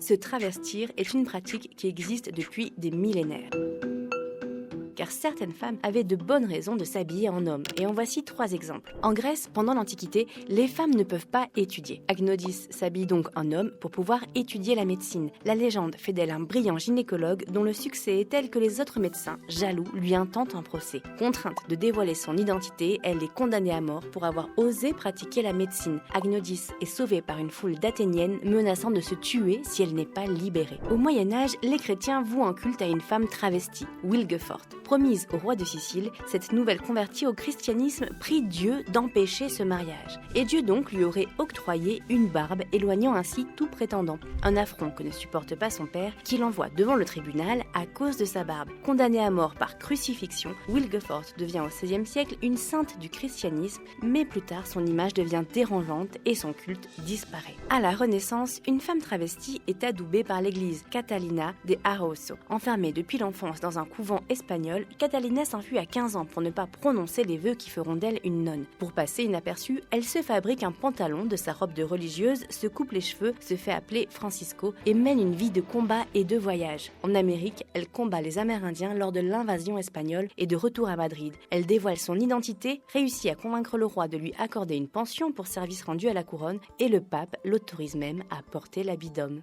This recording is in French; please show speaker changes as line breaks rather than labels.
Se travestir est une pratique qui existe depuis des millénaires. Car certaines femmes avaient de bonnes raisons de s'habiller en homme. Et en voici 3 exemples. En Grèce, pendant l'Antiquité, les femmes ne peuvent pas étudier. Agnodis s'habille donc en homme pour pouvoir étudier la médecine. La légende fait d'elle un brillant gynécologue dont le succès est tel que les autres médecins, jaloux, lui intentent un procès. Contrainte de dévoiler son identité, elle est condamnée à mort pour avoir osé pratiquer la médecine. Agnodis est sauvée par une foule d'Athéniennes menaçant de se tuer si elle n'est pas libérée. Au Moyen-Âge, les chrétiens vouent un culte à une femme travestie, Wilgeforthe. Promise au roi de Sicile, cette nouvelle convertie au christianisme prie Dieu d'empêcher ce mariage. Et Dieu donc lui aurait octroyé une barbe, éloignant ainsi tout prétendant. Un affront que ne supporte pas son père, qui l'envoie devant le tribunal à cause de sa barbe. Condamnée à mort par crucifixion, Wilgeforthe devient au XVIe siècle une sainte du christianisme, mais plus tard son image devient dérangeante et son culte disparaît. À la Renaissance, une femme travestie est adoubée par l'église Catalina de Arauso. Enfermée depuis l'enfance dans un couvent espagnol, Catalina s'enfuit à 15 ans pour ne pas prononcer les vœux qui feront d'elle une nonne. Pour passer inaperçue, elle se fabrique un pantalon de sa robe de religieuse, se coupe les cheveux, se fait appeler Francisco et mène une vie de combat et de voyage. En Amérique, elle combat les Amérindiens lors de l'invasion espagnole et de retour à Madrid. Elle dévoile son identité, réussit à convaincre le roi de lui accorder une pension pour service rendu à la couronne et le pape l'autorise même à porter l'habit d'homme.